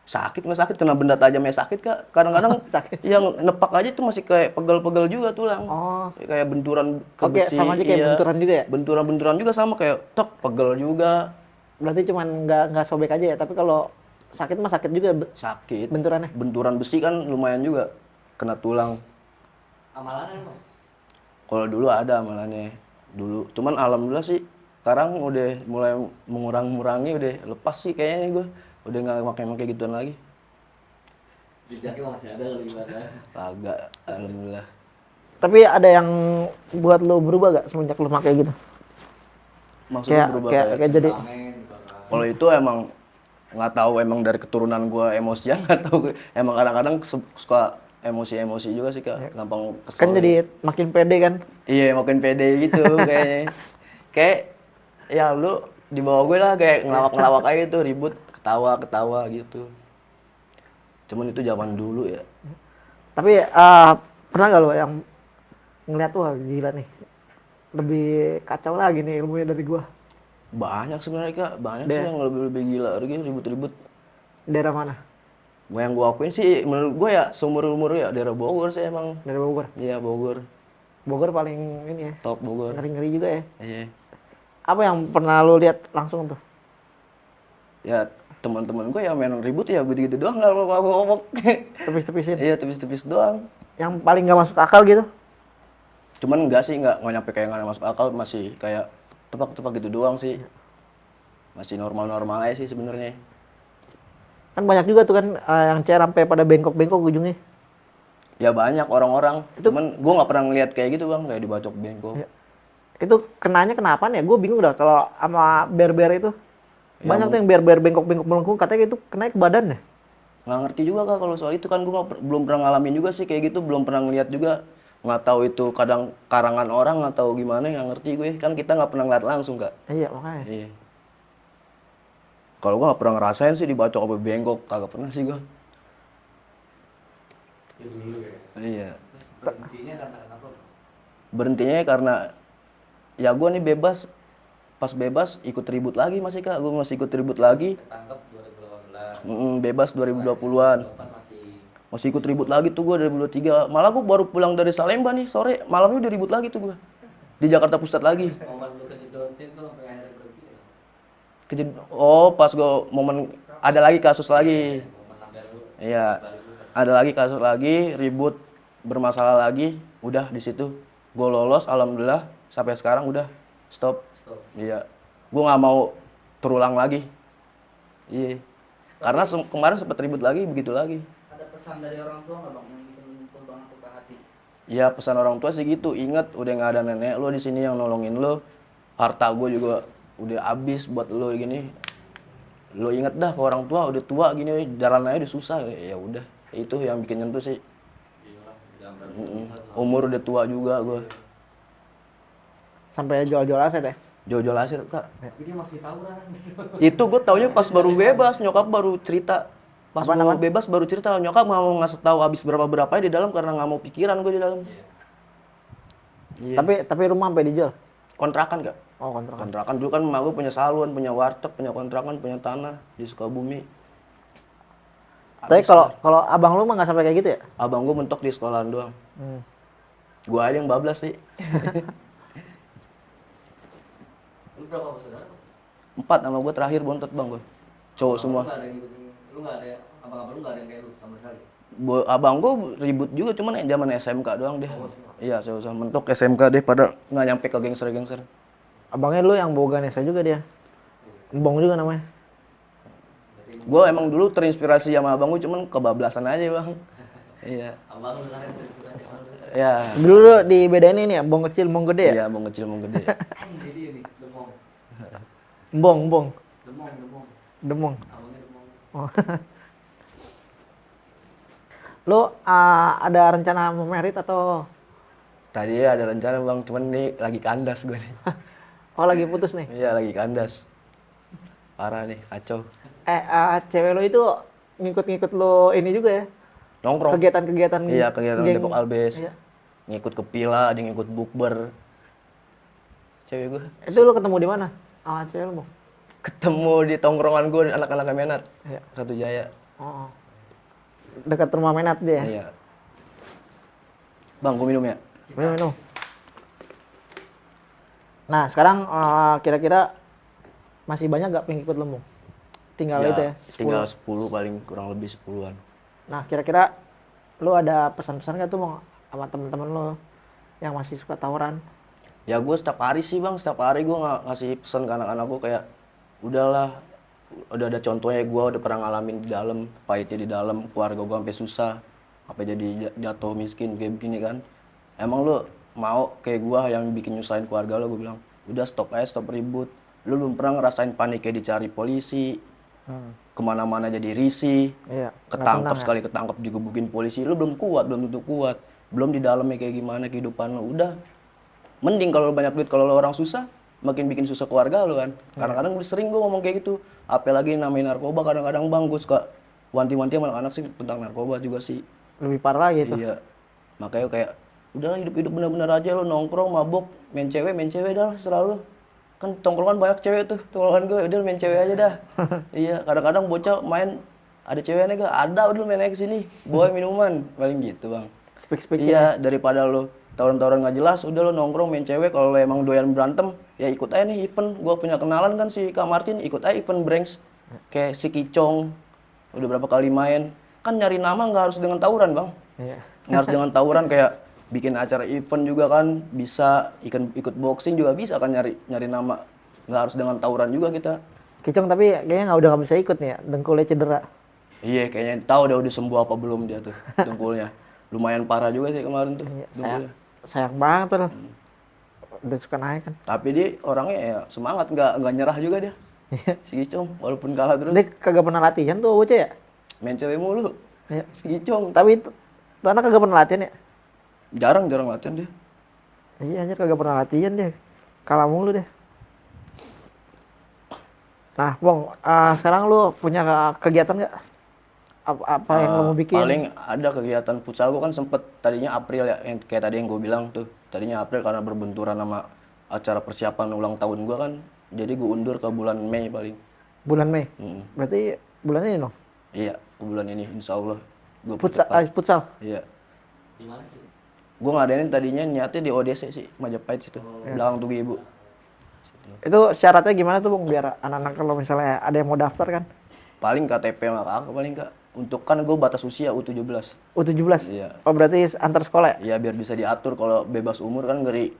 Sakit nggak sakit, kena benda tajamnya sakit kak. Kadang-kadang Sakit. yang nepak aja tuh masih kayak pegel-pegel juga tulang. Oh. Kayak benturan ke Oke, besi. sama aja kayak iya. benturan juga ya? Benturan-benturan juga sama kayak tek pegel juga. Berarti cuman nggak sobek aja ya, tapi kalau sakit mah sakit juga Sakit. benturannya. Benturan besi kan lumayan juga kena tulang. Amalannya Bang? Kalau dulu ada amalannya dulu. Cuman alhamdulillah sih sekarang udah mulai mengurangi udah lepas sih kayaknya gue. Udah nggak pakai gituan lagi. Jejaknya masih ada kali gimana? Kagak, alhamdulillah. Tapi ada yang buat lo berubah gak semenjak lo pakai gitu? Maksudnya berubah kayak jadi Amin. kalau itu emang nggak tahu emang dari keturunan gue emosian atau emang kadang-kadang suka emosi juga sih kak, gampang kesel. kan jadi makin pede kan? Iya, makin pede gitu kayaknya. Kayak ya lu di bawah gue lah kayak ngelawak-ngelawak aja tuh, ribut, ketawa gitu. Cuman itu zaman dulu ya. Tapi pernah gak lo yang ngeliat wah gila nih, lebih kacau lagi nih ilmunya dari gua? Banyak sebenarnya kak, banyak sih yang lebih gila lagi ribut-ribut. Daerah mana? Yang gue akuin sih menurut gue ya seumur-umur ya daerah Bogor sih emang. Dari Bogor. Iya Bogor, Bogor paling ini ya, top Bogor. ngeri-ngeri juga ya. Iya. Apa yang pernah lo lihat langsung tuh? Ya teman-teman gue yang main ribut ya gitu-gitu doang, nggak ngomong. Tepis-tepisin. Iya tepis-tepis doang. Yang paling gak masuk akal gitu? Cuman enggak sih, nggak nyampe kayak nggak masuk akal, masih kayak tepak-tepak gitu doang sih. Masih normal-normal aja sih sebenarnya. Kan banyak juga tuh kan yang cewek sampai pada bengkok-bengkok ujungnya. Ya banyak orang-orang. Cuman gue nggak pernah ngeliat kayak gitu bang, kayak dibacok bengkok. Ya. Itu kenanya kenapa ya? Gue bingung dah kalau sama bear-bear itu. Banyak tuh yang bear-bear bengkok-bengkok melengkung, katanya itu kenanya ke badan ya. Nggak ngerti juga kak kalau soal itu kan gue belum pernah ngalamin juga sih kayak gitu, belum pernah ngeliat juga, nggak tahu itu kadang karangan orang atau gimana, nggak ngerti gue, kan kita nggak pernah ngeliat langsung kak. Iya makanya. Iya. Kalau gue nggak pernah ngerasain sih dibacok apa bengkok, kagak pernah sih gue. Itu dulu ya. Iya. Terus berhentinya karena kenapa? Berhentinya karena ya gue nih bebas, pas bebas ikut ribut lagi masih kak, gue masih ikut ribut lagi. Ketangkep 2018. Bebas 2020-an. 2008 Masih ikut ribut lagi tuh gue 2023. Malah gue baru pulang dari Salemba nih sore, malamnya udah ribut lagi tuh gue. Di Jakarta Pusat lagi. momen lu kejedotin tuh sampai akhirnya berhenti ya? Oh, pas gue momen ada lagi kasus lagi. Momen sampai lu Iya. balik lu kan. Ada lagi kasus lagi, ribut, bermasalah lagi. Udah di situ. Gue lolos alhamdulillah sampai sekarang udah stop. Stop. Iya. Gue nggak mau terulang lagi. Iya. Karena kemarin sempat ribut lagi, begitu lagi. Ada pesan dari orang tua nggak bang yang bikin menyentuh banget tuh ke hati? Ya pesan orang tua sih gitu, inget udah nggak ada nenek lo di sini yang nolongin lo, harta gue juga udah habis buat lo gini, lo inget dah ke orang tua udah tua gini, jalan aja udah susah, ya udah itu yang bikin nyentuh sih. Iyalah, jangan berhenti. Umur udah tua juga gue, Sampai jual-jual aset ya. jual-jual aset kak. Tapi dia masih tawuran. Itu gue taunya pas baru bebas, nyokap baru cerita. Pas Apa mau namanya? bebas baru cerita, nyokap mau ngasih tahu habis berapa di dalam karena nggak mau pikiran gue di dalam. Iya. Tapi rumah sampai dijual. Kontrakan kak. Oh kontrak. Kontrakan dulu kan emak gue punya salon, punya warteg, punya kontrakan, punya tanah di Sukabumi. Tapi kalau abang lu mah nggak sampai kayak gitu ya? Abang gue mentok di sekolahan doang. Gue aja yang bablas sih. Lu berapa bersaudara? 4 sama gue terakhir bontot bang gue. Cowok semua. Lu nggak ada yang ngikutin, lu nggak ada, abang-abang lu nggak ada yang kayak lu sama sekali. Abang gue ribut juga cuman zaman SMK doang deh. Iya, saya usah mentok SMK deh pada nggak nyampe ke gangster-gangster. Abangnya lu yang bawa Ganesha juga dia. Embong juga namanya. Gue emang dulu terinspirasi sama abang gue cuman kebablasan aja bang. Iya. Abang lu kan terinspirasi sama lu. Ya. Dulu lu dibedain ini ya, embong kecil, embong gede ya? Iya, abang kecil mau gede. Jadi ini demong, Embong. demong. Demong. Abangnya demong. Oh. Lu ada rencana mau merit atau Tadi ada rencana bang, cuman nih lagi kandas gue nih. oh lagi putus nih? Iya, lagi kandas. Parah nih, kacau. Cewek lu itu ngikut-ngikut lu ini juga ya? Nongkrong. Kegiatan-kegiatan Iya, kegiatan geng. Depok Albes. Iya. Ngikut ke Pila, dia ngikut bukber. Cewek gue. Itu lu ketemu di mana? Ah, cewek lu, Bang? Ketemu di tongkrongan gue, anak-anak Menat. Iya. Satu Jaya. Oh. Dekat rumah Menat dia. Iya. Bang, gue minum ya? Minum. Nah, sekarang kira-kira masih banyak gak pengikut lu, Bang? Tinggal itu ya, 10. Tinggal 10 paling kurang lebih 10-an. Nah, kira-kira lu ada pesan-pesan gak tuh, Bang, sama teman-teman lu yang masih suka tawuran? Ya gue setiap hari sih bang, setiap hari gue ngasih pesan ke anak-anak gue kayak udahlah, udah ada contohnya gue udah pernah ngalamin di dalam, pahitnya di dalam, keluarga gue sampai susah, sampai jadi jatuh miskin kayak begini kan. Emang lu mau kayak gue yang bikin nyusahin keluarga lo? Gue bilang udah stop aja, stop ribut. Lu belum pernah ngerasain paniknya dicari polisi, kemana-mana jadi risih, Iya. ketangkep sekali ketangkep digebukin polisi, lu belum kuat, belum tentu kuat, belum di dalamnya kayak gimana kehidupan lu. Udah mending kalau banyak duit, kalau lo orang susah makin bikin susah keluarga lo kan. Kadang-kadang sering gue ngomong kayak gitu, apalagi namanya narkoba. Kadang-kadang bang gue suka wanti-wanti sama anak-anak sih tentang narkoba juga sih. Lebih parah lagi itu. Iya, makanya kayak udahlah hidup-hidup bener-bener aja lo, nongkrong mabok main cewek dah serah lo. Kan tongkrongan banyak cewek tuh, tongkrongan gue udah main cewek aja dah. Iya, kadang-kadang bocah main ada ceweknya gak ada, udah main aja kesini bawa minuman paling gitu bang. Speak Iya, daripada lo tawuran-tawuran nggak jelas, udah lo nongkrong main cewek. Kalau lo emang doyan berantem, ya ikut aja nih event. Gua punya kenalan kan si Kak Martin, ikut aja event Branks. Kayak si Kicong, udah berapa kali main. Kan nyari nama nggak harus dengan tawuran bang. Iya. Nggak harus dengan tawuran, kayak bikin acara event juga kan bisa, ikut boxing juga bisa kan nyari nama. Nggak harus dengan tawuran juga kita. Kicong tapi kayaknya nggak bisa ikut nih ya, dengkulnya cedera. Iya, kayaknya tahu udah sembuh apa belum dia tuh dengkulnya. Lumayan parah juga sih kemarin tuh dengkulnya. Sayang banget tuh. Udah suka naik kan. Tapi dia orangnya ya semangat, nggak nyerah juga dia. Si Kicong, walaupun kalah terus. Dia kagak pernah latihan tuh bocah ya? Main cewek mulu. Iya. Si Icong. Tapi itu anak kagak pernah latihan ya? Jarang latihan dia. Iya anjir kagak pernah latihan dia. Kalah mulu deh. Nah, Bong, sekarang lu punya kegiatan nggak? Apa yang lu mau bikin? Paling ada kegiatan futsal gua kan sempet tadinya April ya, yang kayak tadi yang gue bilang tuh. Tadinya April karena berbenturan sama acara persiapan ulang tahun gua kan. Jadi gue undur ke bulan Mei paling. Bulan Mei. Mm. Berarti bulan ini dong. Iya, ke bulan ini insya Allah. Gue Futsal. Iya. Di mana sih? Gue ngadainin tadinya niatnya di ODC sih, Majapahit situ. Belakang Tugu Ibu. Itu syaratnya gimana tuh, Bung? Biar anak-anak kalau misalnya ada yang mau daftar kan? Paling KTP sama kakak paling kak. Untuk kan gue batas usia U17. U17? Iya. Oh, berarti antar sekolah ya? Iya biar bisa diatur, kalau bebas umur kan ngeri.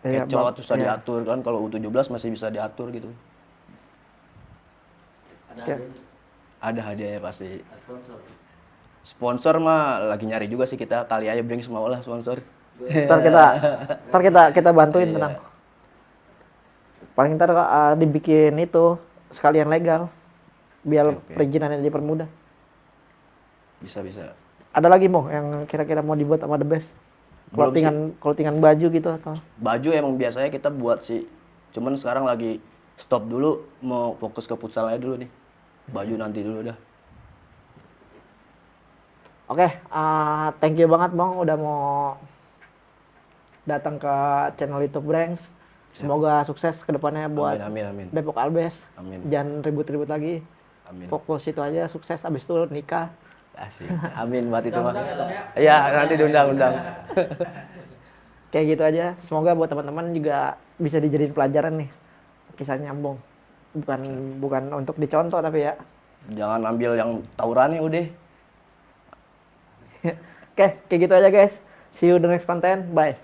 Iya, Kecoh susah iya. diatur kan, kalau U17 masih bisa diatur gitu. Ada Oke. hadiahnya? Ada hadiahnya pasti. Ada sponsor. Sponsor mah lagi nyari juga sih kita, kali aja Brinks mau lah sponsor. Ntar kita bantuin, Iya. tenang. Paling ntar dibikin itu sekalian legal, biar Oke. perizinannya dipermudah. Bisa. Ada lagi Bung yang kira-kira mau dibuat sama The Best? Belum Clothingan baju gitu atau? Baju emang biasanya kita buat sih. Cuman sekarang lagi stop dulu, mau fokus ke futsalnya dulu nih. Baju nanti dulu dah. Oke, thank you banget Bang udah mau datang ke channel YouTube Branks. Semoga sukses ke depannya buat Amin. Depok Albes. Amin. Jangan ribut-ribut lagi. Amin. Fokus itu aja, sukses abis itu nikah. Asik. Amin buat itu mah. Undang-undang ya, Bang, ya? Iya, nanti diundang-undang. Kayak gitu aja. Semoga buat teman-teman juga bisa dijadiin pelajaran nih. Kisah nyambung. Bukan untuk dicontoh tapi ya. Jangan ambil yang tawurannya udah. Oke, kayak gitu aja guys. See you the next content. Bye.